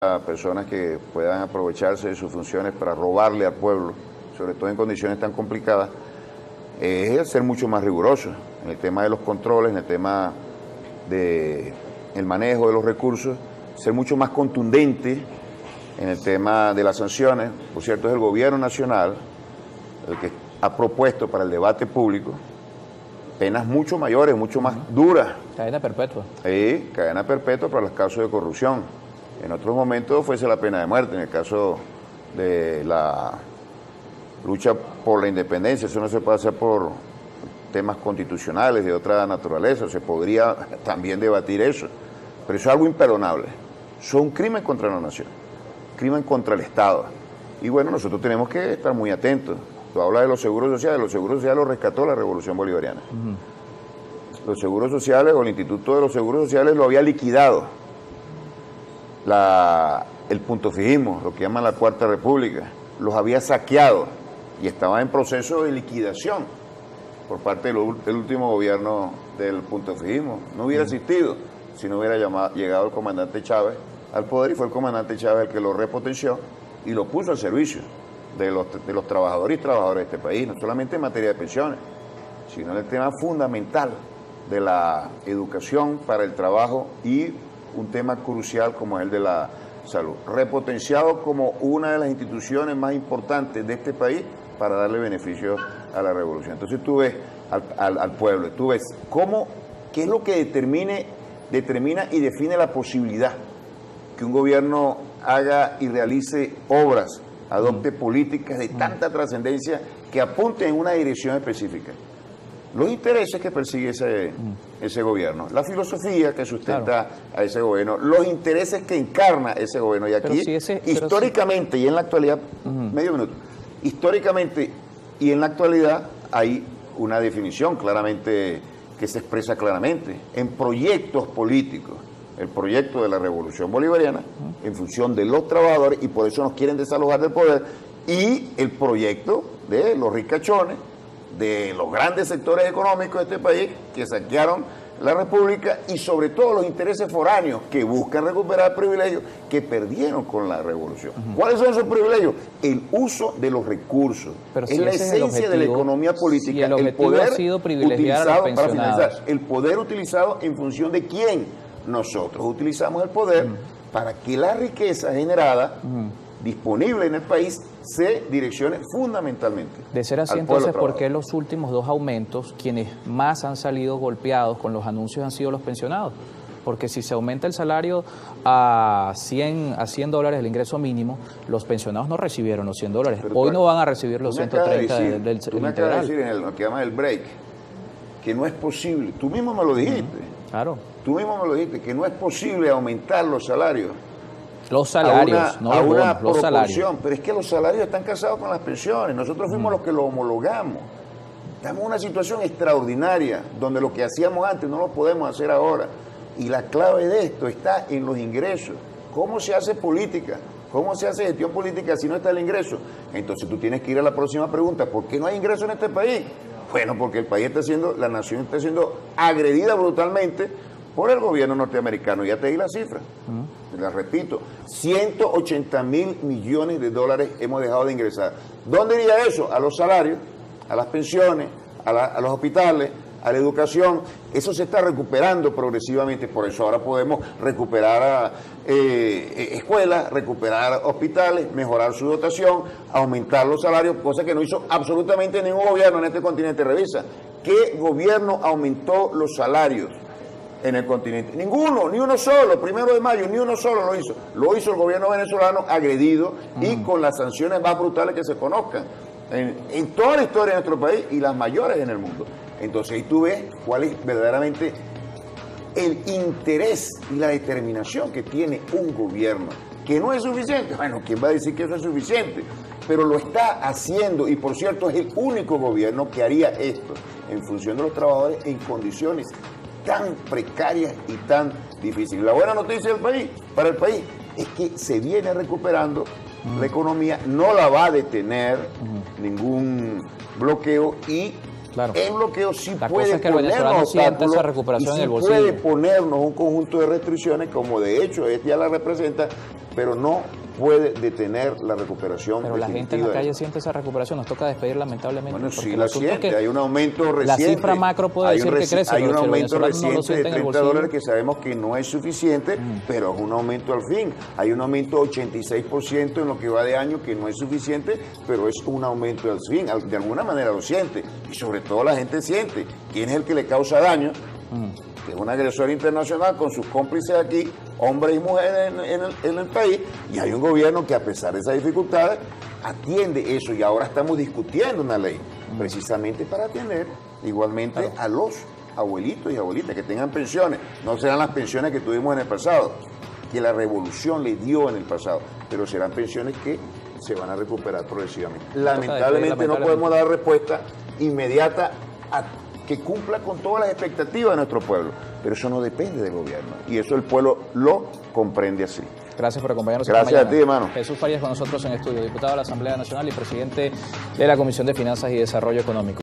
a personas que puedan aprovecharse de sus funciones para robarle al pueblo, sobre todo en condiciones tan complicadas, es ser mucho más riguroso en el tema de los controles, en el tema del manejo de los recursos, ser mucho más contundente en el tema de las sanciones. Por cierto, es el gobierno nacional el que ha propuesto para el debate público penas mucho mayores, mucho más duras. Cadena perpetua. Sí, cadena perpetua para los casos de corrupción. En otros momentos fuese la pena de muerte, en el caso de la lucha por la independencia, eso no se puede hacer por temas constitucionales de otra naturaleza, se podría también debatir eso, pero eso es algo imperdonable, eso es un crimen contra la nación, crimen contra el Estado, y bueno, nosotros tenemos que estar muy atentos. Tú hablas de los seguros sociales los rescató la Revolución Bolivariana. Los seguros sociales o el Instituto de los Seguros Sociales lo había liquidado el punto fijismo, lo que llaman la Cuarta República, los había saqueado y estaba en proceso de liquidación por parte del último gobierno del punto fijismo. No hubiera existido si no hubiera llegado el comandante Chávez al poder, y fue el comandante Chávez el que lo repotenció y lo puso al servicio de los trabajadores y trabajadoras de este país, no solamente en materia de pensiones, sino en el tema fundamental de la educación para el trabajo y un tema crucial como es el de la salud, repotenciado como una de las instituciones más importantes de este país para darle beneficios a la revolución. Entonces tú ves al pueblo, tú ves qué es lo que determina y define la posibilidad que un gobierno haga y realice obras, adopte políticas de tanta trascendencia que apunten en una dirección específica. Los intereses que persigue ese gobierno, la filosofía que sustenta a ese gobierno, los intereses que encarna ese gobierno. Y aquí, históricamente y en la actualidad, medio minuto, históricamente y en la actualidad hay una definición claramente que se expresa claramente en proyectos políticos. El proyecto de la Revolución Bolivariana en función de los trabajadores, y por eso nos quieren desalojar del poder, y el proyecto de los ricachones, de los grandes sectores económicos de este país que saquearon la República, y sobre todo los intereses foráneos que buscan recuperar privilegios que perdieron con la Revolución. ¿Cuáles son esos privilegios? El uso de los recursos. Pero es la esencia de la economía política. Si el poder ha sido privilegiar a los pensionados. Para finalizar, el poder utilizado en función de quién. Nosotros utilizamos el poder para que la riqueza generada disponible en el país se direccione fundamentalmente. De ser así, entonces, ¿por qué los últimos dos aumentos, quienes más han salido golpeados con los anuncios han sido los pensionados? Porque si se aumenta el salario a $100 el ingreso mínimo, los pensionados no recibieron los $100. Pero hoy no van a recibir los 130 del integral. Tú me acabas de decir en lo que llaman el break, que no es posible. Tú mismo me lo dijiste. Claro. Tú mismo me lo dijiste, que no es posible aumentar los salarios. Los salarios, no los bonos, los salarios. Pero es que los salarios están casados con las pensiones. Nosotros fuimos los que lo homologamos. Estamos en una situación extraordinaria, donde lo que hacíamos antes no lo podemos hacer ahora. Y la clave de esto está en los ingresos. ¿Cómo se hace política? ¿Cómo se hace gestión política si no está el ingreso? Entonces tú tienes que ir a la próxima pregunta. ¿Por qué no hay ingreso en este país? Bueno, porque la nación está siendo agredida brutalmente por el gobierno norteamericano. Ya te di la cifra, la repito, 180.000 millones de dólares hemos dejado de ingresar. ¿Dónde iría eso? A los salarios, a las pensiones, a los hospitales, a la educación. Eso se está recuperando progresivamente, por eso ahora podemos recuperar escuelas, recuperar hospitales, mejorar su dotación, aumentar los salarios, cosa que no hizo absolutamente ningún gobierno en este continente. Revisa, ¿qué gobierno aumentó los salarios en el continente? Ninguno, ni uno solo. 1 de mayo, ni uno solo lo hizo. Lo hizo el gobierno venezolano, agredido y con las sanciones más brutales que se conozcan en toda la historia de nuestro país y las mayores en el mundo. Entonces ahí tú ves cuál es verdaderamente el interés y la determinación que tiene un gobierno, que no es suficiente. Bueno, ¿quién va a decir que eso es suficiente? Pero lo está haciendo, y por cierto es el único gobierno que haría esto en función de los trabajadores en condiciones tan precarias y tan difíciles. La buena noticia para el país es que se viene recuperando la economía, no la va a detener ningún bloqueo, y el bloqueo sí puede ponernos obstáculos y sí puede ponernos un conjunto de restricciones, como de hecho ya la representa pero no puede detener la recuperación. Pero la gente en la calle siente esa recuperación, nos toca despedir lamentablemente. Bueno, sí la siente, hay un aumento reciente. La cifra macro puede decir que crece, hay un pero aumento no reciente de $30 que sabemos que no es suficiente, pero es un aumento al fin. Hay un aumento de 86% en lo que va de año que no es suficiente, pero es un aumento al fin. De alguna manera lo siente, y sobre todo la gente siente quién es el que le causa daño. Que es un agresor internacional con sus cómplices aquí, hombres y mujeres en el país, y hay un gobierno que a pesar de esas dificultades atiende eso, y ahora estamos discutiendo una ley precisamente para atender igualmente a los abuelitos y abuelitas que tengan pensiones. No serán las pensiones que tuvimos en el pasado, que la revolución le dio en el pasado, pero serán pensiones que se van a recuperar progresivamente. Lamentablemente no podemos dar respuesta inmediata que cumpla con todas las expectativas de nuestro pueblo, pero eso no depende del gobierno, y eso el pueblo lo comprende así. Gracias por acompañarnos. Gracias a ti, hermano. Jesús Farías con nosotros en estudio, diputado de la Asamblea Nacional y presidente de la Comisión de Finanzas y Desarrollo Económico.